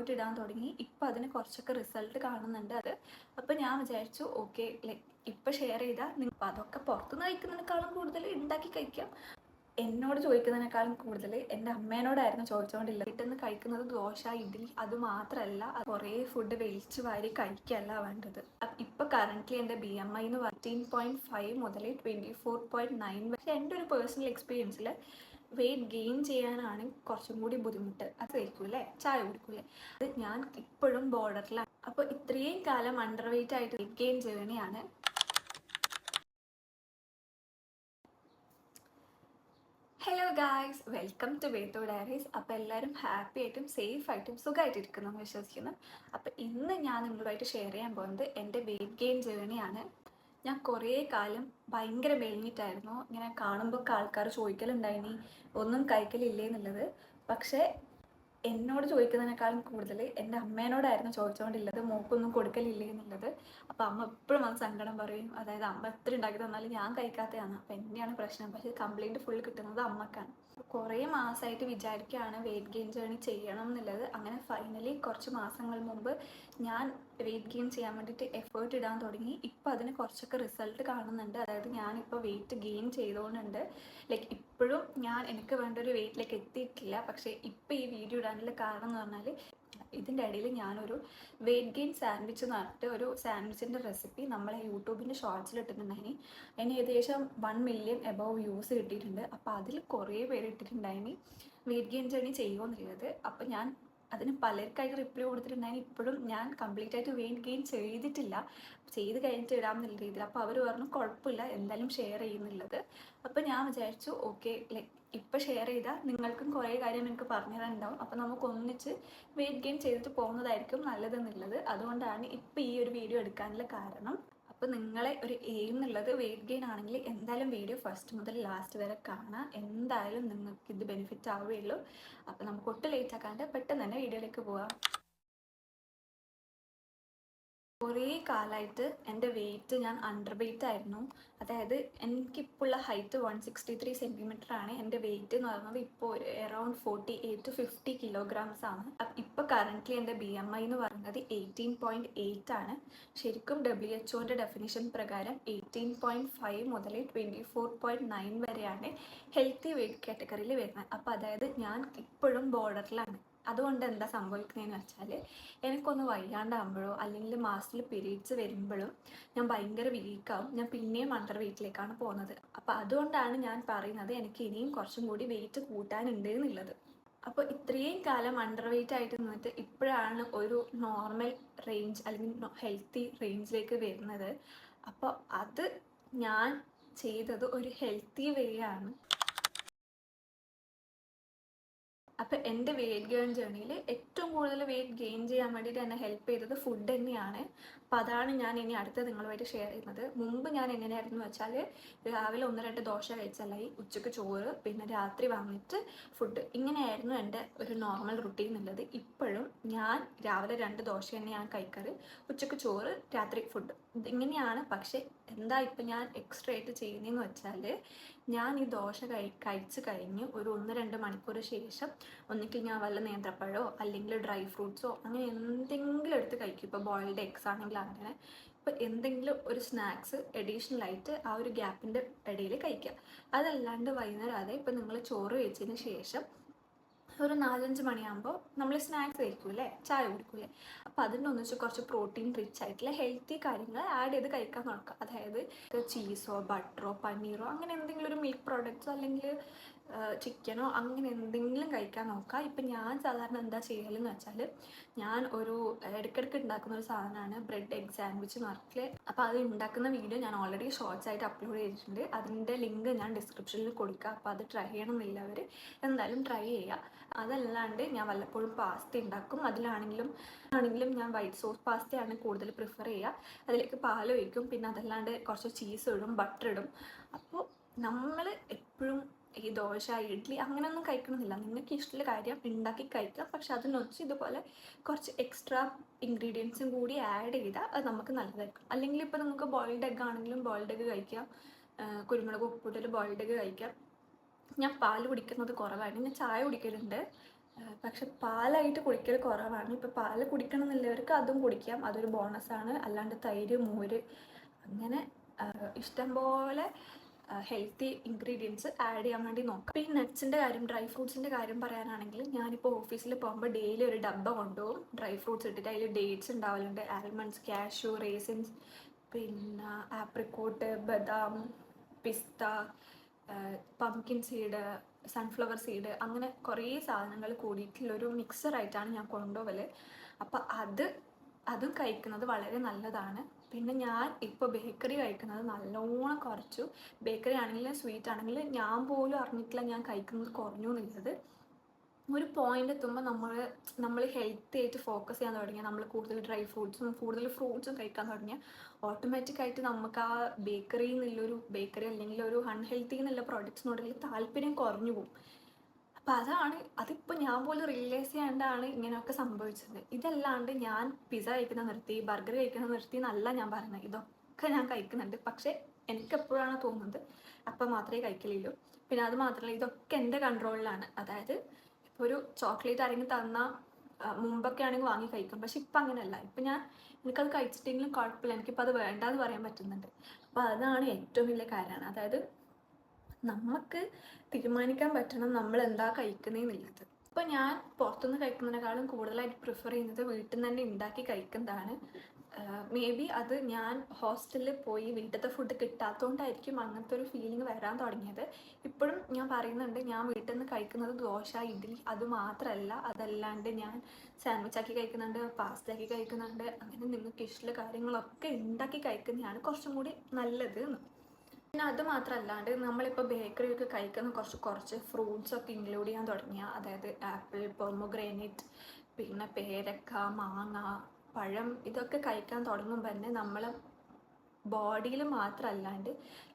Effort ഇടാൻ തുടങ്ങി. ഇപ്പം അതിന് കുറച്ചൊക്കെ റിസൾട്ട് കാണുന്നുണ്ട്. അപ്പം ഞാൻ വിചാരിച്ചു ഓക്കെ, ലൈക്ക് ഇപ്പം ഷെയർ ചെയ്താൽ നിങ്ങൾ അതൊക്കെ പുറത്തുനിന്ന് കഴിക്കുന്നതിനേക്കാളും കൂടുതൽ ഉണ്ടാക്കി കഴിക്കാം. എന്നോട് ചോദിക്കുന്നതിനേക്കാളും കൂടുതൽ എൻ്റെ അമ്മേനോടായിരുന്നു ചോദിച്ചുകൊണ്ടില്ല. വീട്ടിൽ നിന്ന് കഴിക്കുന്നത് ദോശ, ഇഡ്ഡലി അത് മാത്രമല്ല, കുറേ ഫുഡ് വേസ്റ്റ് വാരി കഴിക്കുകയല്ല വേണ്ടത്. ഇപ്പോൾ കറൻ്റ്ലി എൻ്റെ BMI എന്ന് 13.5 മുതൽ 24.9 വരെ. എൻ്റെ ഒരു പേഴ്സണൽ എക്സ്പീരിയൻസിൽ വെയിറ്റ് ഗെയിൻ ചെയ്യാനാണ് കുറച്ചും കൂടി ബുദ്ധിമുട്ട്. അത് കഴിക്കൂലേ, ചായ കുടിക്കൂലേ, അത് ഞാൻ ഇപ്പോഴും ബോർഡറിലാണ്. അപ്പോൾ ഇത്രയും കാലം അണ്ടർ വെയിറ്റ് ആയിട്ട് വെയിറ്റ് ഗെയിൻ ജേണിയാണ്. ഹലോ ഗായ്സ്, വെൽക്കം ടു വേത്തോ ഡയറീസ്. അപ്പോൾ എല്ലാവരും ഹാപ്പി ആയിട്ടും സേഫ് ആയിട്ടും സുഖമായിട്ടിരിക്കുന്നു എന്ന് വിശ്വസിക്കുന്നു. അപ്പോൾ ഇന്ന് ഞാൻ നിങ്ങളുമായിട്ട് ഷെയർ ചെയ്യാൻ പോകുന്നത് എൻ്റെ വെയിറ്റ് ഗെയിൻ ജേണിയാണ്. ഞാൻ കുറേ കാലം ഭയങ്കര മെലിഞ്ഞിട്ടായിരുന്നു. ഇങ്ങനെ കാണുമ്പോൾ ആൾക്കാർ ചോദിക്കലുണ്ടായിനി ഒന്നും കഴിക്കലില്ലേ എന്നുള്ളത്. പക്ഷേ എന്നോട് ചോദിക്കുന്നതിനേക്കാളും കൂടുതൽ എൻ്റെ അമ്മേനോടായിരുന്നു ചോദിച്ചുകൊണ്ടില്ലത് മോക്കൊന്നും കൊടുക്കലില്ലേ എന്നുള്ളത്. അപ്പോൾ അമ്മ എപ്പോഴും അത് സങ്കടം പറയും. അതായത് അമ്മ എത്ര ഉണ്ടാക്കി തന്നാലും ഞാൻ കഴിക്കാത്തതാണ്. അപ്പോൾ എന്നെയാണ് പ്രശ്നം. പക്ഷേ കംപ്ലൈൻറ്റ് ഫുൾ കിട്ടുന്നത് അമ്മക്കാണ്. കുറേ മാസമായിട്ട് വിചാരിക്കുകയാണ് വെയിറ്റ് ഗെയിൻ ജേർണി ചെയ്യണം എന്നുള്ളത്. അങ്ങനെ ഫൈനലി കുറച്ച് മാസങ്ങൾ മുമ്പ് ഞാൻ വെയിറ്റ് ഗെയിൻ ചെയ്യാൻ വേണ്ടിയിട്ട് എഫേർട്ട് ഇടാൻ തുടങ്ങി. ഇപ്പോൾ അതിന് കുറച്ചൊക്കെ റിസൾട്ട് കാണുന്നുണ്ട്. അതായത് ഞാനിപ്പോൾ വെയിറ്റ് ഗെയിൻ ചെയ്തുകൊണ്ടുണ്ട്. ലൈക്ക് ഇപ്പോഴും ഞാൻ എനിക്ക് വേണ്ട ഒരു വെയിറ്റിലേക്ക് എത്തിയിട്ടില്ല. പക്ഷേ ഇപ്പോൾ ഈ വീഡിയോ ഇടാനുള്ള കാരണം എന്ന് പറഞ്ഞാൽ ഇതിൻ്റെ ഇടയിൽ ഞാനൊരു വെയിറ്റ് ഗെയിൻ സാൻഡ്വിച്ച് എന്ന് പറഞ്ഞിട്ട് ഒരു സാൻഡ്വിച്ചിൻ്റെ റെസിപ്പി നമ്മളെ യൂട്യൂബിൻ്റെ ഷോർട്സിൽ ഇട്ടിട്ടുണ്ടായിനി. അതിന് ഏകദേശം 1 മില്യൺ എബവ് വ്യൂസ് കിട്ടിയിട്ടുണ്ട്. അപ്പോൾ അതിൽ കുറേ പേര് ഇട്ടിട്ടുണ്ടായിനി വെയിറ്റ് ഗെയിൻ ജേർണി ചെയ്യുമോ എന്നുള്ളത്. അപ്പോൾ ഞാൻ അതിന് പലർക്കായിട്ട് റിപ്ലൈ കൊടുത്തിട്ടുണ്ടായിരുന്നു. ഇപ്പോഴും ഞാൻ കംപ്ലീറ്റ് ആയിട്ട് വെയിറ്റ് ഗെയിൻ ചെയ്തിട്ടില്ല, ചെയ്ത് കഴിഞ്ഞിട്ട് ഇടാമെന്നുള്ള രീതിയിൽ. അപ്പോൾ അവർ പറഞ്ഞു കുഴപ്പമില്ല, എന്തായാലും ഷെയർ ചെയ്യുന്നുള്ളത്. അപ്പോൾ ഞാൻ വിചാരിച്ചു ഓക്കെ, ലൈക്ക് ഇപ്പോൾ ഷെയർ ചെയ്താൽ നിങ്ങൾക്കും കുറേ കാര്യം എനിക്ക് പറഞ്ഞു തരാനുണ്ടാവും. അപ്പോൾ നമുക്ക് ഒന്നിച്ച് വെയിറ്റ് ഗെയിൻ ചെയ്തിട്ട് പോകുന്നതായിരിക്കും നല്ലതെന്നുള്ളത്. അതുകൊണ്ടാണ് ഇപ്പോൾ ഈ ഒരു വീഡിയോ എടുക്കാനുള്ള കാരണം. അപ്പോൾ നിങ്ങളെ ഒരു എയിം എന്നുള്ളത് വെയിറ്റ് ഗെയിൻ ആണെങ്കിൽ എന്തായാലും വീഡിയോ ഫസ്റ്റ് മുതൽ ലാസ്റ്റ് വരെ കാണാം. എന്തായാലും നിങ്ങൾക്ക് ഇത് ബെനിഫിറ്റ് ആവുകയുള്ളൂ. അപ്പോൾ നമുക്ക് ഒട്ടും ലേറ്റ് ആക്കാണ്ട് പെട്ടെന്ന് തന്നെ വീഡിയോയിലേക്ക് പോകാം. കുറേ കാലമായിട്ട് എൻ്റെ വെയിറ്റ് ഞാൻ അണ്ടർ വെയിറ്റ് ആയിരുന്നു. അതായത് എനിക്കിപ്പോൾ ഉള്ള ഹൈറ്റ് 163 സെൻറ്റിമീറ്റർ ആണ്. എൻ്റെ വെയിറ്റ് എന്ന് പറയുന്നത് ഇപ്പോൾ അറൗണ്ട് 48 to 50 kilograms ആണ്. ഇപ്പോൾ കറൻ്റ്ലി എൻ്റെ BMI എന്ന് പറയുന്നത് 18.8 ആണ്. ശരിക്കും WHO ഡെഫിനിഷൻ പ്രകാരം 18.5 മുതൽ 24.9 വരെയാണ് ഹെൽത്തി വെയിറ്റ് കാറ്റഗറിയിൽ വരുന്നത്. അപ്പോൾ അതായത് ഞാൻ ഇപ്പോഴും ബോർഡറിലാണ്. അതുകൊണ്ട് എന്താ സംഭവിക്കുന്നതെന്ന് വെച്ചാൽ എനിക്കൊന്ന് വയ്യാണ്ടാകുമ്പോഴോ അല്ലെങ്കിൽ മാസത്തിൽ പീരീഡ്സ് വരുമ്പോഴും ഞാൻ ഭയങ്കര വീക്കാവും. ഞാൻ പിന്നെയും അണ്ടർ വെയിറ്റിലേക്കാണ് പോകുന്നത്. അപ്പോൾ അതുകൊണ്ടാണ് ഞാൻ പറയുന്നത് എനിക്ക് ഇനിയും കുറച്ചും കൂടി വെയിറ്റ് കൂട്ടാനുണ്ട് എന്നുള്ളത്. അപ്പോൾ ഇത്രയും കാലം അണ്ടർ വെയിറ്റ് ആയിട്ട് നിന്നിട്ട് ഇപ്പോഴാണ് ഒരു നോർമൽ റേഞ്ച് അല്ലെങ്കിൽ ഹെൽത്തി റേഞ്ചിലേക്ക് വരുന്നത്. അപ്പോൾ അത് ഞാൻ ചെയ്തത് ഒരു ഹെൽത്തി വേ ആണ്. അപ്പോൾ എൻ്റെ വെയിറ്റ് ഗെയിൻ ജേർണിയിൽ ഏറ്റവും കൂടുതൽ വെയിറ്റ് ഗെയിൻ ചെയ്യാൻ വേണ്ടിയിട്ട് എന്നെ ഹെൽപ്പ് ചെയ്തത് ഫുഡ് തന്നെയാണ്. അപ്പോൾ അതാണ് ഞാൻ ഇനി അടുത്ത് നിങ്ങളുമായിട്ട് ഷെയർ ചെയ്യുന്നത്. മുമ്പ് ഞാൻ എങ്ങനെയായിരുന്നു വെച്ചാൽ രാവിലെ 1-2 ദോശ കഴിച്ചാലായി, ഉച്ചയ്ക്ക് ചോറ്, പിന്നെ രാത്രി വന്നിട്ട് ഫുഡ്. ഇങ്ങനെയായിരുന്നു എൻ്റെ ഒരു നോർമൽ റുട്ടീൻ എന്നുള്ളത്. ഇപ്പോഴും ഞാൻ രാവിലെ 2 ദോശ തന്നെയാണ് കഴിക്കാറ്, ഉച്ചയ്ക്ക് ചോറ്, രാത്രി ഫുഡ്. ഇങ്ങനെയാണ്. പക്ഷേ എന്താ ഇപ്പം ഞാൻ എക്സ്ട്രാ ആയിട്ട് ചെയ്യുന്നതെന്ന് വെച്ചാൽ ഞാൻ ഈ ദോശ കഴിച്ച് കഴിഞ്ഞ് ഒരു 1-2 മണിക്കൂർ ശേഷം ഒന്നിക്കിൽ ഞാൻ വല്ല നേന്ത്രപ്പഴമോ അല്ലെങ്കിൽ ഡ്രൈ ഫ്രൂട്ട്സോ അങ്ങനെ എന്തെങ്കിലും എടുത്ത് കഴിക്കും. ഇപ്പോൾ ബോയിൽഡ് എഗ്സ് ആണെങ്കിൽ അങ്ങനെ. ഇപ്പോൾ എന്തെങ്കിലും ഒരു സ്നാക്സ് അഡീഷണലായിട്ട് ആ ഒരു ഗ്യാപ്പിൻ്റെ ഇടയിൽ കഴിക്കുക. അതല്ലാണ്ട് വൈകുന്നേരം അതെ ഇപ്പോൾ നിങ്ങൾ ചോറ് കഴിച്ചതിന് ശേഷം ഒരു 4-5 മണിയാകുമ്പോൾ നമ്മൾ സ്നാക്സ് കഴിക്കൂലേ, ചായ കുടിക്കൂലേ, അപ്പോൾ അതിൻ്റെ ഒന്നിച്ച് കുറച്ച് പ്രോട്ടീൻ റിച്ച് ആയിട്ടുള്ള ഹെൽത്തി കാര്യങ്ങൾ ആഡ് ചെയ്ത് കഴിക്കാൻ നോക്കുക. അതായത് ചീസോ ബട്ടറോ പനീറോ അങ്ങനെ എന്തെങ്കിലും ഒരു മിൽക്ക് പ്രോഡക്റ്റ്സോ അല്ലെങ്കിൽ ചിക്കനോ അങ്ങനെ എന്തെങ്കിലും കഴിക്കാൻ നോക്കുക. ഇപ്പം ഞാൻ സാധാരണ എന്താ ചെയ്യലെന്ന് വെച്ചാൽ ഞാൻ ഒരു ഇടയ്ക്കിടയ്ക്ക് ഉണ്ടാക്കുന്ന ഒരു സാധനമാണ് ബ്രെഡ് എഗ് സാൻഡ്വിച്ച് എന്ന് പറഞ്ഞിട്ട്. അപ്പോൾ അത് ഉണ്ടാക്കുന്ന വീഡിയോ ഞാൻ ഓൾറെഡി ഷോർട്സ് ആയിട്ട് അപ്ലോഡ് ചെയ്തിട്ടുണ്ട്. അതിൻ്റെ ലിങ്ക് ഞാൻ ഡിസ്ക്രിപ്ഷനിൽ കൊടുക്കുക. അപ്പോൾ അത് ട്രൈ ചെയ്യണമെന്നില്ല അവർ എന്തായാലും ട്രൈ ചെയ്യുക. അതല്ലാണ്ട് ഞാൻ വല്ലപ്പോഴും പാസ്ത ഉണ്ടാക്കും. അതിലാണെങ്കിലും ഞാൻ വൈറ്റ് സോസ് പാസ്തയാണ് കൂടുതൽ പ്രിഫർ ചെയ്യുക. അതിലേക്ക് പാൽ ഒഴിക്കും, പിന്നെ അതല്ലാണ്ട് കുറച്ച് ചീസ് ഇടും, ബട്ടർ ഇടും. അപ്പോൾ നമ്മൾ എപ്പോഴും ഈ ദോശ ഇഡ്ഡലി അങ്ങനെയൊന്നും കഴിക്കണമെന്നില്ല. നിങ്ങൾക്ക് ഇഷ്ടമുള്ള കാര്യം ഉണ്ടാക്കി കഴിക്കാം. പക്ഷെ അതിനൊച്ച് ഇതുപോലെ കുറച്ച് എക്സ്ട്രാ ഇൻഗ്രീഡിയൻസും കൂടി ആഡ് ചെയ്താൽ അത് നമുക്ക് നല്ലതായിരിക്കും. അല്ലെങ്കിൽ ഇപ്പോൾ നമുക്ക് ബോയിൽഡ് എഗ് ആണെങ്കിലും ബോയിൽഡ് എഗ് കഴിക്കാം, കുരുമുളക് ഉപ്പിട്ടിട്ട് ബോയിൽഡ് എഗ് കഴിക്കാം. ഞാൻ പാൽ കുടിക്കുന്നത് കുറവാണ്. ഞാൻ ചായ കുടിക്കലുണ്ട്. പക്ഷെ പാലായിട്ട് കുടിക്കൽ കുറവാണ്. ഇപ്പോൾ പാല് കുടിക്കണം എന്നുള്ളവർക്ക് അതും കുടിക്കാം, അതൊരു ബോണസാണ്. അല്ലാണ്ട് തൈര്, മോര് അങ്ങനെ ഇഷ്ടംപോലെ ഹെൽത്തി ഇൻഗ്രീഡിയൻസ് ആഡ് ചെയ്യാൻ വേണ്ടി നോക്കാം. അപ്പോൾ ഈ നട്ട്സിൻ്റെ കാര്യം, ഡ്രൈ ഫ്രൂട്ട്സിൻ്റെ കാര്യം പറയാനാണെങ്കിൽ, ഞാനിപ്പോൾ ഓഫീസിൽ പോകുമ്പോൾ ഡെയിലി ഒരു ഡബ്ബ കൊണ്ടുപോകും ഡ്രൈ ഫ്രൂട്ട്സ് ഇട്ടിട്ട്. അതിൽ ഡേറ്റ്സ് ഉണ്ടാവലുണ്ട്, ആൽമണ്ട്സ്, കാഷ്യൂ, റേസിൻസ്, പിന്നെ ആപ്രിക്കോട്ട്, ബദാം, പിസ്ത, പംകിൻ സീഡ്, സൺഫ്ലവർ സീഡ്, അങ്ങനെ കുറേ സാധനങ്ങൾ കൂടിയിട്ടുള്ളൊരു മിക്സറായിട്ടാണ് ഞാൻ കൊണ്ടുപോകൽ. അപ്പോൾ അതും കഴിക്കുന്നത് വളരെ നല്ലതാണ്. പിന്നെ ഞാൻ ഇപ്പോൾ ബേക്കറി കഴിക്കുന്നത് നല്ലോണം കുറച്ചു. ബേക്കറി ആണെങ്കിലും സ്വീറ്റ് ആണെങ്കിലും ഞാൻ പോലും അറിഞ്ഞിട്ടില്ല ഞാൻ കഴിക്കുന്നത് കുറഞ്ഞു എന്നുള്ളത്. ഒരു പോയിന്റ് എത്തുമ്പോൾ നമ്മൾ ഹെൽത്തി ആയിട്ട് ഫോക്കസ് ചെയ്യാൻ തുടങ്ങിയാൽ, നമ്മൾ കൂടുതൽ ഡ്രൈ ഫ്രൂട്ട്സും കൂടുതൽ ഫ്രൂട്ട്സും കഴിക്കാൻ തുടങ്ങിയാൽ ഓട്ടോമാറ്റിക്കായിട്ട് നമുക്ക് ആ ബേക്കറി അല്ലെങ്കിൽ ഒരു അൺഹെൽത്തി എന്നുള്ള പ്രോഡക്ട്സിനോടുള്ള താല്പര്യം കുറഞ്ഞു പോകും. അപ്പം അതിപ്പോൾ ഞാൻ പോലും റിയലൈസ് ചെയ്യാണ്ടാണ് ഇങ്ങനെയൊക്കെ സംഭവിച്ചത്. ഇതല്ലാണ്ട് ഞാൻ പിസ്സ കഴിക്കുന്നത് നിർത്തി, ബർഗർ കഴിക്കുന്നത് നിർത്തി എന്നല്ല ഞാൻ പറയുന്നത്. ഇതൊക്കെ ഞാൻ കഴിക്കുന്നുണ്ട്. പക്ഷേ എനിക്കെപ്പോഴാണ് തോന്നുന്നത് അപ്പം മാത്രമേ കഴിക്കലുള്ളൂ. പിന്നെ അത് മാത്രമല്ല, ഇതൊക്കെ എൻ്റെ കൺട്രോളിലാണ്. അതായത് ഇപ്പോൾ ഒരു ചോക്ലേറ്റ് ആരെങ്കിലും തന്നാൽ മുമ്പൊക്കെ ആണെങ്കിൽ വാങ്ങി കഴിക്കും. പക്ഷെ ഇപ്പം അങ്ങനെയല്ല. ഇപ്പം എനിക്കത് കഴിച്ചിട്ടെങ്കിലും കുഴപ്പമില്ല, എനിക്കിപ്പോൾ അത് വേണ്ടാന്ന് പറയാൻ പറ്റുന്നുണ്ട്. അപ്പോൾ അതാണ് ഏറ്റവും വലിയ കാര്യമാണ്. അതായത് നമുക്ക് തീരുമാനിക്കാൻ പറ്റണം നമ്മൾ എന്താ കഴിക്കുന്നതെന്നുള്ളത്. ഇപ്പോൾ ഞാൻ പുറത്തുനിന്ന് കഴിക്കുന്നതിനേക്കാളും കൂടുതലായിട്ട് പ്രിഫർ ചെയ്യുന്നത് വീട്ടിൽ നിന്ന് തന്നെ ഉണ്ടാക്കി കഴിക്കുന്നതാണ്. മേ ബി അത് ഞാൻ ഹോസ്റ്റലിൽ പോയി വീട്ടിലത്തെ ഫുഡ് കിട്ടാത്തതുകൊണ്ടായിരിക്കും അങ്ങനത്തെ ഒരു ഫീലിംഗ് വരാൻ തുടങ്ങിയത്. ഇപ്പോഴും ഞാൻ പറയുന്നുണ്ട്, ഞാൻ വീട്ടിൽ നിന്ന് കഴിക്കുന്നത് ദോശ, ഇഡ്ഡലി അത് മാത്രമല്ല, അതല്ലാണ്ട് ഞാൻ സാൻഡ്വിച്ച് ആക്കി കഴിക്കുന്നുണ്ട്, പാസ്ത ആക്കി കഴിക്കുന്നുണ്ട്. അങ്ങനെ നിങ്ങൾക്ക് ഇഷ്ടമുള്ള കാര്യങ്ങളൊക്കെ ഉണ്ടാക്കി കഴിക്കുന്നതാണ് കുറച്ചും കൂടി നല്ലത്. പിന്നെ അത് മാത്രമല്ലാണ്ട് നമ്മളിപ്പോൾ ബേക്കറിയൊക്കെ കഴിക്കുന്ന കുറച്ച് ഫ്രൂട്ട്സൊക്കെ ഇൻക്ലൂഡ് ചെയ്യാൻ തുടങ്ങിയ, അതായത് ആപ്പിൾ, പൊമോഗ്രാനൈറ്റ്, പിന്നെ പേരക്ക, മാങ്ങ, പഴം, ഇതൊക്കെ കഴിക്കാൻ തുടങ്ങുമ്പോൾ തന്നെ നമ്മളെ ബോഡിയിൽ മാത്രമല്ലാണ്ട്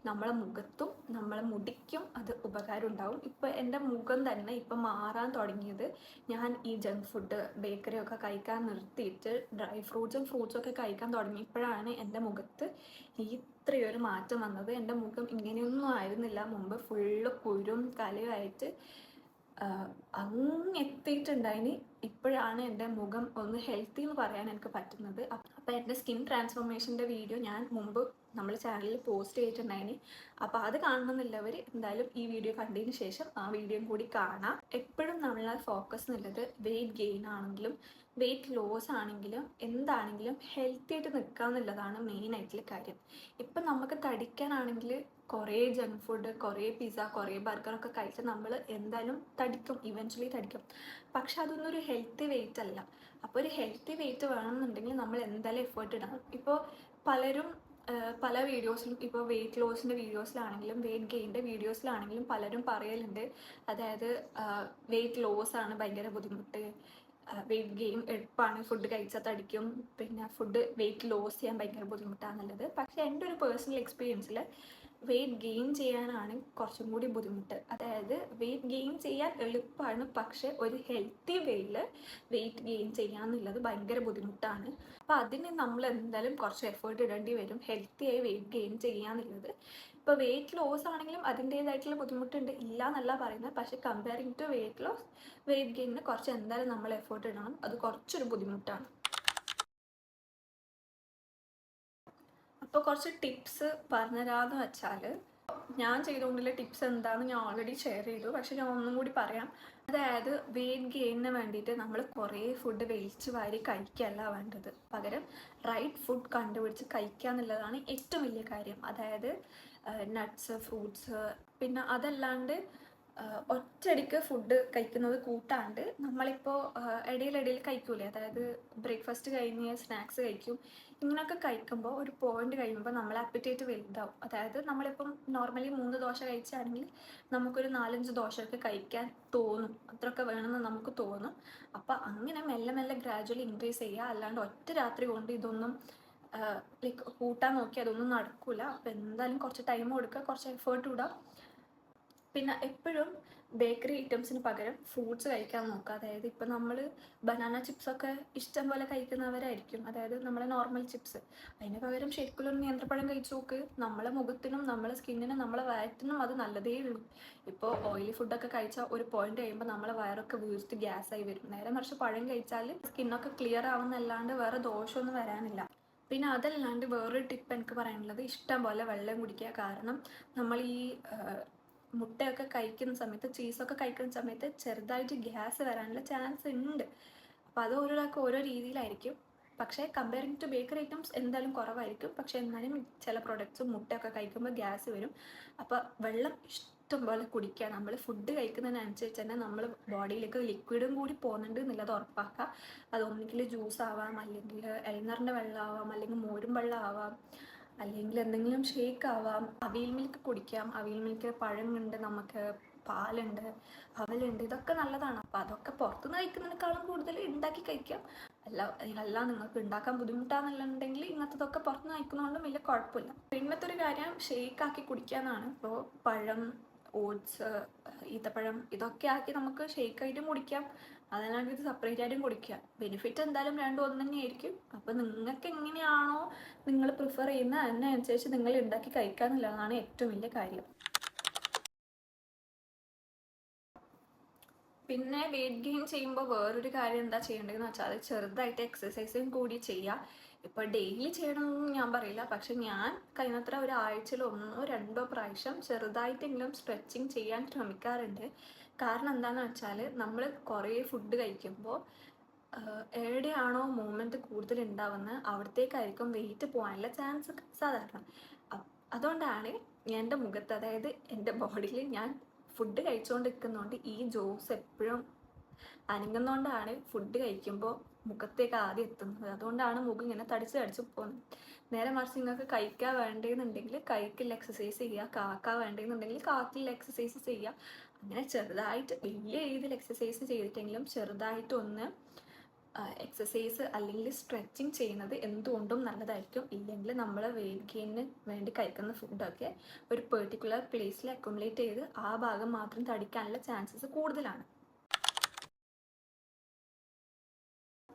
നമ്മളെ മുഖത്തും നമ്മളെ മുടിക്കും അത് ഉപകാരം ഉണ്ടാവും. ഇപ്പോൾ എൻ്റെ മുഖം തന്നെ ഇപ്പം മാറാൻ തുടങ്ങിയത് ഞാൻ ഈ ജങ്ക് ഫുഡ്, ബേക്കറിയൊക്കെ കഴിക്കാൻ നിർത്തിയിട്ട് ഡ്രൈ ഫ്രൂട്ട്സും ഒക്കെ കഴിക്കാൻ തുടങ്ങിയപ്പോഴാണ് എൻ്റെ മുഖത്ത് ഇത്രയൊരു മാറ്റം വന്നത്. എൻ്റെ മുഖം ഇങ്ങനെയൊന്നും ആയിരുന്നില്ല മുമ്പ്. ഫുള്ള് കുരും കലയുമായിട്ട് അങ്ങെത്തിയിട്ടുണ്ടായിന്. ഇപ്പോഴാണ് എൻ്റെ മുഖം ഒന്ന് ഹെൽത്തി എന്ന് പറയാൻ എനിക്ക് പറ്റുന്നത്. അപ്പോൾ എൻ്റെ സ്കിൻ ട്രാൻസ്ഫോർമേഷൻ്റെ വീഡിയോ ഞാൻ മുമ്പ് നമ്മൾ ചാനലിൽ പോസ്റ്റ് ചെയ്തിട്ടുണ്ടായിന്. അപ്പോൾ അത് കാണണമെന്നുള്ളവർ എന്തായാലും ഈ വീഡിയോ കണ്ടതിന് ശേഷം ആ വീഡിയോയും കൂടി കാണാം. എപ്പോഴും നമ്മളെ ഫോക്കസ് എന്നുള്ളത് വെയിറ്റ് ഗെയിൻ ആണെങ്കിലും വെയിറ്റ് ലോസ് ആണെങ്കിലും എന്താണെങ്കിലും ഹെൽത്തി ആയിട്ട് നിൽക്കുക എന്നുള്ളതാണ് മെയിനായിട്ടുള്ള കാര്യം. ഇപ്പം നമുക്ക് തടിക്കാനാണെങ്കിൽ കുറേ ജങ്ക് ഫുഡ്, കുറേ പിസ്സ, കുറേ ബർഗറൊക്കെ കഴിച്ചാൽ നമ്മൾ എന്തായാലും തടിക്കും, ഇവൻച്വലി തടിക്കും. പക്ഷെ അതൊന്നും ഒരു ഹെൽത്തി വെയിറ്റ് അല്ല. അപ്പോൾ ഒരു ഹെൽത്തി വെയിറ്റ് വേണമെന്നുണ്ടെങ്കിൽ നമ്മൾ എന്തായാലും എഫേർട്ട് ഇടണം. ഇപ്പോൾ പലരും പല വീഡിയോസിലും, ഇപ്പോൾ വെയിറ്റ് ലോസിൻ്റെ വീഡിയോസിലാണെങ്കിലും വെയിറ്റ് ഗെയിൻ്റെ വീഡിയോസിലാണെങ്കിലും പലരും പറയലുണ്ട്, അതായത് വെയിറ്റ് ലോസ് ആണ് ഭയങ്കര ബുദ്ധിമുട്ട്, വെയിറ്റ് ഗെയിൻ എളുപ്പമാണ്, ഫുഡ് കഴിച്ചാൽ തടിക്കും, പിന്നെ വെയിറ്റ് ലോസ് ചെയ്യാൻ ഭയങ്കര ബുദ്ധിമുട്ടാണെന്നുള്ളത്. പക്ഷേ എൻ്റെ ഒരു പേഴ്സണൽ എക്സ്പീരിയൻസിൽ വെയിറ്റ് ഗെയിൻ ചെയ്യാനാണ് കുറച്ചും കൂടി ബുദ്ധിമുട്ട്. അതായത് വെയിറ്റ് ഗെയിൻ ചെയ്യാൻ എളുപ്പമാണ്, പക്ഷെ ഒരു ഹെൽത്തി വേയിൽ വെയിറ്റ് ഗെയിൻ ചെയ്യാന്നുള്ളത് ഭയങ്കര ബുദ്ധിമുട്ടാണ്. അപ്പോൾ അതിന് നമ്മൾ എന്തായാലും കുറച്ച് എഫേർട്ട് ഇടേണ്ടി വരും, ഹെൽത്തിയായി വെയിറ്റ് ഗെയിൻ ചെയ്യാന്നുള്ളത്. ഇപ്പോൾ വെയിറ്റ് ലോസ് ആണെങ്കിലും അതിൻ്റേതായിട്ടുള്ള ബുദ്ധിമുട്ടുണ്ട്, ഇല്ല എന്നല്ല പറയുന്നത്. പക്ഷെ കമ്പയറിങ് ടു വെയിറ്റ് ഗെയിനിന് കുറച്ച് എന്തായാലും നമ്മൾ എഫേർട്ട് ഇടണം. അത് കുറച്ചൊരു ബുദ്ധിമുട്ടാണ്. അപ്പോൾ കുറച്ച് ടിപ്സ് പറഞ്ഞുതരാമെന്ന് വെച്ചാൽ, ഞാൻ ചെയ്തുകൊണ്ടുള്ള ടിപ്സ് എന്താണെന്ന് ഞാൻ ഓൾറെഡി ഷെയർ ചെയ്തു, പക്ഷെ ഞാൻ ഒന്നും കൂടി പറയാം. അതായത് വെയിറ്റ് ഗെയിനിന് വേണ്ടിയിട്ട് നമ്മൾ കുറേ ഫുഡ് വലിച്ച് വാരി കഴിക്കുകയല്ല വേണ്ടത്. പകരം റൈറ്റ് ഫുഡ് കണ്ടുപിടിച്ച് കഴിക്കുക എന്നുള്ളതാണ് ഏറ്റവും വലിയ കാര്യം. അതായത് നട്ട്സ്, ഫ്രൂട്ട്സ്, പിന്നെ അതല്ലാണ്ട് ഒറ്റയടിക്ക് ഫുഡ് കഴിക്കുന്നത് കൂട്ടാണ്ട് നമ്മളിപ്പോൾ ഇടയിലിടയിൽ കഴിക്കൂലേ, അതായത് ബ്രേക്ക്ഫാസ്റ്റ് കഴിഞ്ഞ് സ്നാക്സ് കഴിക്കും. ഇങ്ങനെയൊക്കെ കഴിക്കുമ്പോൾ ഒരു പോയിന്റ് കഴിയുമ്പോൾ നമ്മളെ അപ്പറ്റൈറ്റ് വലുതാവും. അതായത് നമ്മളിപ്പം നോർമലി 3 ദോശ കഴിച്ചാണെങ്കിൽ നമുക്കൊരു 4-5 ദോശയൊക്കെ കഴിക്കാൻ തോന്നും, അത്രയൊക്കെ വേണമെന്ന് നമുക്ക് തോന്നും. അപ്പം അങ്ങനെ മെല്ലെ മെല്ലെ ഗ്രാജുവലി ഇൻക്രീസ് ചെയ്യുക. അല്ലാണ്ട് ഒറ്റ രാത്രി കൊണ്ട് ഇതൊന്നും കൂട്ടാൻ നോക്കി അതൊന്നും നടക്കില്ല. അപ്പം എന്തായാലും കുറച്ച് ടൈം കൊടുക്കുക, കുറച്ച് എഫേർട്ട് ഇടുക. പിന്നെ എപ്പോഴും ബേക്കറി ഐറ്റംസിന് പകരം ഫ്രൂട്ട്സ് കഴിക്കാൻ നോക്കുക. അതായത് ഇപ്പം നമ്മൾ ബനാന ചിപ്സൊക്കെ ഇഷ്ടം പോലെ കഴിക്കുന്നവരായിരിക്കും, അതായത് നമ്മളെ നോർമൽ ചിപ്സ്. അതിന് പകരം ശരിക്കുള്ള ഒരു നേന്ത്രപ്പഴം കഴിച്ചു നോക്ക്. നമ്മളെ മുഖത്തിനും നമ്മളെ സ്കിന്നിനും നമ്മളെ വയറ്റിനും അത് നല്ലതേ ഉള്ളൂ. ഇപ്പോൾ ഓയിലി ഫുഡൊക്കെ കഴിച്ചാൽ ഒരു പോയിന്റ് കഴിയുമ്പോൾ നമ്മളെ വയറൊക്കെ വീർത്ത് ഗ്യാസായി വരും. നേരെ മറിച്ച് പഴം കഴിച്ചാൽ സ്കിന്നൊക്കെ ക്ലിയർ ആവുന്നല്ലാണ്ട് വേറെ ദോഷമൊന്നും വരാനില്ല. പിന്നെ അതല്ലാണ്ട് വേറൊരു ടിപ്പ് എനിക്ക് പറയാനുള്ളത്, ഇഷ്ടം പോലെ വെള്ളം കുടിക്കുക. കാരണം നമ്മൾ ഈ മുട്ടയൊക്കെ കഴിക്കുന്ന സമയത്ത്, ചീസൊക്കെ കഴിക്കുന്ന സമയത്ത് ചെറുതായിട്ട് ഗ്യാസ് വരാനുള്ള ചാൻസ് ഉണ്ട്. അപ്പോൾ അത് ഓരോരാൾക്ക് ഓരോ രീതിയിലായിരിക്കും. പക്ഷേ കമ്പയറിങ് ടു ബേക്കറി ഐറ്റംസ് എന്തായാലും കുറവായിരിക്കും. പക്ഷേ എന്നാലും ചില പ്രൊഡക്ട്സും മുട്ടയൊക്കെ കഴിക്കുമ്പോൾ ഗ്യാസ് വരും. അപ്പോൾ വെള്ളം ഇഷ്ടം പോലെ കുടിക്കുക. നമ്മൾ ഫുഡ് കഴിക്കുന്നതിനനുസരിച്ച് തന്നെ നമ്മൾ ബോഡിയിലേക്ക് ലിക്വിഡും കൂടി പോകുന്നുണ്ട് എന്നുള്ളത് ഉറപ്പാക്കുക. അത് ഒന്നുകിൽ ജ്യൂസ് ആവാം, അല്ലെങ്കിൽ എൽനറിൻ്റെ വെള്ളം ആവാം, അല്ലെങ്കിൽ മോരും വെള്ളം ആവാം, അല്ലെങ്കിൽ എന്തെങ്കിലും ഷേക്ക് ആവാം. അവിയൽ മിൽക്ക് കുടിക്കാം. അവിയൽ മിൽക്ക് പഴമുണ്ട്, നമുക്ക് പാലുണ്ട്, അവലുണ്ട്, ഇതൊക്കെ നല്ലതാണ്. അപ്പോൾ അതൊക്കെ പുറത്തുനിന്ന് കഴിക്കുന്നതിനേക്കാളും കൂടുതൽ ഉണ്ടാക്കി കഴിക്കാം. അല്ല നിങ്ങൾക്ക് ഉണ്ടാക്കാൻ ബുദ്ധിമുട്ടാണെന്നുണ്ടെങ്കിൽ ഇങ്ങനത്തതൊക്കെ പുറത്തുനിന്ന് കഴിക്കുന്നതുകൊണ്ടും വലിയ കുഴപ്പമില്ല. പിന്നത്തെ ഒരു കാര്യം ഷേക്ക് ആക്കി കുടിക്കാനാണ്. ഇപ്പോൾ പഴം, ഓട്സ്, ഈത്തപ്പഴം ഇതൊക്കെ ആക്കി നമുക്ക് ഷേക്കായിട്ടും കുടിക്കാം, അതല്ലാണ്ട് ഇത് സെപ്പറേറ്റ് ആയിട്ടും കുടിക്കുക. ബെനിഫിറ്റ് എന്തായാലും രണ്ടും ഒന്ന് തന്നെയായിരിക്കും. അപ്പോൾ നിങ്ങൾക്ക് എങ്ങനെയാണോ നിങ്ങൾ പ്രിഫർ ചെയ്യുന്നത് അതിനനുസരിച്ച് നിങ്ങൾ ഉണ്ടാക്കി കഴിക്കുക എന്നുള്ളതാണ് ഏറ്റവും വലിയ കാര്യം. പിന്നെ വെയിറ്റ് ഗെയിൻ ചെയ്യുമ്പോൾ വേറൊരു കാര്യം എന്താ ചെയ്യേണ്ടതെന്ന് വെച്ചാൽ ചെറുതായിട്ട് എക്സസൈസും കൂടി ചെയ്യുക. ഇപ്പോൾ ഡെയിലി ചെയ്യണമെന്നൊന്നും ഞാൻ പറയില്ല, പക്ഷെ ഞാൻ കഴിയുന്നത്ര ഒരു ആഴ്ചയിൽ 1-2 പ്രാവശ്യം ചെറുതായിട്ടെങ്കിലും സ്ട്രെച്ചിങ് ചെയ്യാൻ ശ്രമിക്കാറുണ്ട്. കാരണം എന്താണെന്ന് വെച്ചാൽ നമ്മൾ കുറേ ഫുഡ് കഴിക്കുമ്പോൾ എവിടെയാണോ മൂവ്മെൻറ്റ് കൂടുതൽ ഉണ്ടാവുന്നത് അവിടത്തേക്കായിരിക്കും വെയിറ്റ് പോകാനുള്ള ചാൻസ് സാധാരണ. അതുകൊണ്ടാണ് എൻ്റെ മുഖത്ത്, അതായത് എൻ്റെ ബോഡിയിൽ ഞാൻ ഫുഡ് കഴിച്ചുകൊണ്ടിരിക്കുന്നതുകൊണ്ട് ഈ ജോസ് എപ്പോഴും അനങ്ങുന്നതുകൊണ്ടാണ് ഫുഡ് കഴിക്കുമ്പോൾ മുഖത്തേക്ക് ആദ്യം എത്തുന്നത്. അതുകൊണ്ടാണ് മുഖം ഇങ്ങനെ തടിച്ച് പോകുന്നത്. നേരെ മറിച്ച് നിങ്ങൾക്ക് കഴിക്കാൻ വേണ്ടതെന്നുണ്ടെങ്കിൽ കൈക്കുള്ള എക്സസൈസ് ചെയ്യുക, കാക്കാൻ വേണ്ടതെന്നുണ്ടെങ്കിൽ കാക്കിലുള്ള എക്സസൈസ് ചെയ്യുക. അങ്ങനെ ചെറുതായിട്ട് വലിയ രീതിയിൽ എക്സസൈസ് ചെയ്തിട്ടെങ്കിലും ചെറുതായിട്ടൊന്ന് എക്സസൈസ് അല്ലെങ്കിൽ സ്ട്രെച്ചിങ് ചെയ്യുന്നത് എന്തുകൊണ്ടും നല്ലതായിരിക്കും. ഇല്ലെങ്കിൽ നമ്മൾ വെയിറ്റ് ഗെയിനിന് വേണ്ടി കഴിക്കുന്ന ഫുഡൊക്കെ ഒരു പെർട്ടിക്കുലർ പ്ലേസിൽ അക്യുമുലേറ്റ് ചെയ്ത് ആ ഭാഗം മാത്രം തടിക്കാനുള്ള ചാൻസസ് കൂടുതലാണ്.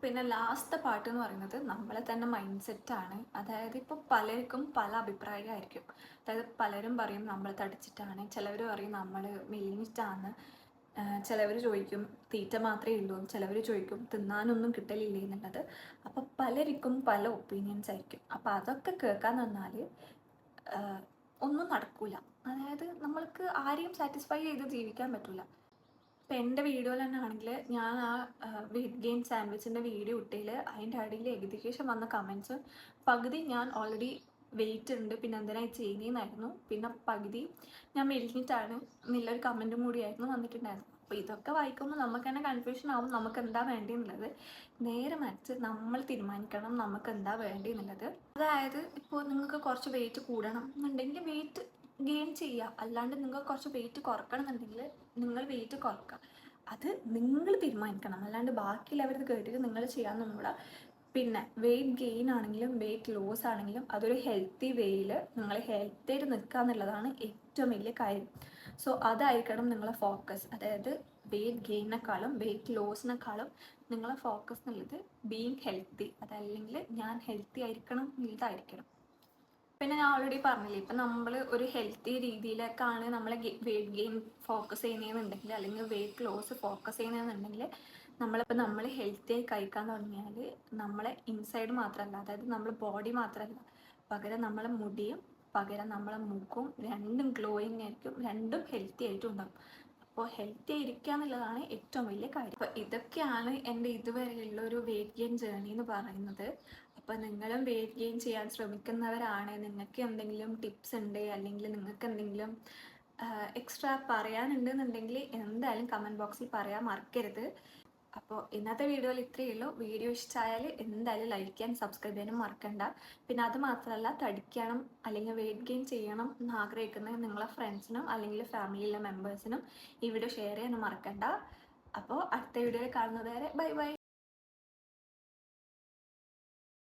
പിന്നെ ലാസ്റ്റ് പാർട്ട് എന്ന് പറയുന്നത് നമ്മളെ തന്നെ മൈൻഡ് സെറ്റാണ്. അതായത് ഇപ്പോൾ പലർക്കും പല അഭിപ്രായമായിരിക്കും. അതായത് പലരും പറയും നമ്മൾ തടിച്ചിട്ടാണ്, ചിലവർ പറയും നമ്മൾ മെലിഞ്ഞിട്ടാണ്, ചിലവർ ചോദിക്കും തീറ്റ മാത്രമേ ഉള്ളൂ, ചിലവർ ചോദിക്കും തിന്നാനൊന്നും കിട്ടലില്ലേ എന്നുള്ളത്. അപ്പോൾ പലർക്കും പല ഒപ്പീനിയൻസ് ആയിരിക്കും. അപ്പോൾ അതൊക്കെ കേൾക്കാൻ തന്നാൽ ഒന്നും നടക്കില്ല. അതായത് നമ്മൾക്ക് ആരെയും സാറ്റിസ്ഫൈ ചെയ്ത് ജീവിക്കാൻ പറ്റില്ല. ഇപ്പം എൻ്റെ വീഡിയോയിൽ തന്നെ ആണെങ്കിൽ ഞാൻ ആ വെയിറ്റ് ഗെയിൻ സാൻഡ്വിച്ചിൻ്റെ വീഡിയോ ഇട്ടതിൽ അതിൻ്റെ അടിയിൽ ഏകദേശം വന്ന കമൻസ് പകുതി ഞാൻ ഓൾറെഡി വെയിറ്റ് ഉണ്ട് പിന്നെ എന്തിനായി ചെയ്യുന്നതെന്നായിരുന്നു, പിന്നെ പകുതി ഞാൻ മെലിഞ്ഞിട്ടാണ് എന്നുള്ളൊരു കമൻറ്റും കൂടിയായിരുന്നു വന്നിട്ടുണ്ടായിരുന്നു. അപ്പോൾ ഇതൊക്കെ വായിക്കുമ്പോൾ നമുക്ക് തന്നെ കൺഫ്യൂഷൻ ആവും നമുക്ക് എന്താ വേണ്ടിയെന്നുള്ളത്. നേരെ മറിച്ച് നമ്മൾ തീരുമാനിക്കണം നമുക്ക് എന്താ വേണ്ടിയെന്നുള്ളത്. അതായത് ഇപ്പോൾ നിങ്ങൾക്ക് കുറച്ച് വെയിറ്റ് കൂടണം എന്നുണ്ടെങ്കിൽ വെയിറ്റ് ഗെയിൻ ചെയ്യുക, അല്ലാണ്ട് നിങ്ങൾക്ക് കുറച്ച് വെയിറ്റ് കുറക്കണം എന്നുണ്ടെങ്കിൽ നിങ്ങൾ വെയിറ്റ് കുറക്കുക. അത് നിങ്ങൾ തീരുമാനിക്കണം, അല്ലാണ്ട് ബാക്കിയുള്ളവരത് കേട്ടിട്ട് നിങ്ങൾ ചെയ്യാമെന്നുള്ള. പിന്നെ വെയിറ്റ് ഗെയിൻ ആണെങ്കിലും വെയിറ്റ് ലോസ് ആണെങ്കിലും അതൊരു ഹെൽത്തി വേയിൽ നിങ്ങൾ ഹെൽത്തി ആയിട്ട് നിൽക്കുക എന്നുള്ളതാണ് ഏറ്റവും വലിയ കാര്യം. സോ അതായിരിക്കണം നിങ്ങളെ ഫോക്കസ്. അതായത് വെയിറ്റ് ഗെയിനേക്കാളും വെയിറ്റ് ലോസിനേക്കാളും നിങ്ങളെ ഫോക്കസ് എന്നുള്ളത് ബീയിങ് ഹെൽത്തി, അതല്ലെങ്കിൽ ഞാൻ ഹെൽത്തി ആയിരിക്കണം എന്നുള്ളതായിരിക്കണം. പിന്നെ ഞാൻ ഓൾറെഡി പറഞ്ഞില്ലേ, ഇപ്പം നമ്മൾ ഒരു ഹെൽത്തി രീതിയിലേക്കാണ് നമ്മളെ വെയിറ്റ് ഗെയിൻ ഫോക്കസ് ചെയ്യുന്നതെന്നുണ്ടെങ്കിൽ അല്ലെങ്കിൽ വെയിറ്റ് ലോസ് ഫോക്കസ് ചെയ്യുന്നതെന്നുണ്ടെങ്കിൽ നമ്മൾ ഹെൽത്തി ആയി കഴിക്കാൻ തുടങ്ങിയാൽ നമ്മളെ ഇൻസൈഡ് മാത്രമല്ല, അതായത് നമ്മൾ ബോഡി മാത്രമല്ല, പകരം നമ്മളെ മുടിയും പകരം നമ്മളെ മുഖവും രണ്ടും ഗ്ലോയിങ് ആയിരിക്കും, രണ്ടും ഹെൽത്തി ആയിട്ടും ഉണ്ടാകും. അപ്പോൾ ഹെൽത്തി ആയിരിക്കുക എന്നുള്ളതാണ് ഏറ്റവും വലിയ കാര്യം. അപ്പോൾ ഇതൊക്കെയാണ് എൻ്റെ ഇതുവരെയുള്ള ഒരു വെയിറ്റ് ഗെയിൻ ജേർണി എന്ന് പറയുന്നത്. അപ്പോൾ നിങ്ങളും വെയിറ്റ് ഗെയിൻ ചെയ്യാൻ ശ്രമിക്കുന്നവരാണ്, നിങ്ങൾക്ക് എന്തെങ്കിലും ടിപ്സ് ഉണ്ട് അല്ലെങ്കിൽ നിങ്ങൾക്ക് എന്തെങ്കിലും എക്സ്ട്രാ പറയാനുണ്ടെന്നുണ്ടെങ്കിൽ എന്തായാലും കമൻറ്റ് ബോക്സിൽ പറയാൻ മറക്കരുത്. അപ്പോൾ ഇന്നത്തെ വീഡിയോയിൽ ഇത്രയേ ഉള്ളൂ. വീഡിയോ ഇഷ്ടമായാൽ എന്തായാലും ലൈക്ക് ചെയ്യാൻ സബ്സ്ക്രൈബ് ചെയ്യാനും മറക്കണ്ട. പിന്നെ അത് മാത്രമല്ല, തടിക്കണം അല്ലെങ്കിൽ വെയിറ്റ് ഗെയിൻ ചെയ്യണം എന്ന് ആഗ്രഹിക്കുന്ന നിങ്ങളെ ഫ്രണ്ട്സിനും അല്ലെങ്കിൽ ഫാമിലിയിലെ മെമ്പേഴ്സിനും ഈ വീഡിയോ ഷെയർ ചെയ്യാനും മറക്കണ്ട. അപ്പോൾ അടുത്ത വീഡിയോയിൽ കാണുന്നത് വരെ ബൈ ബൈ.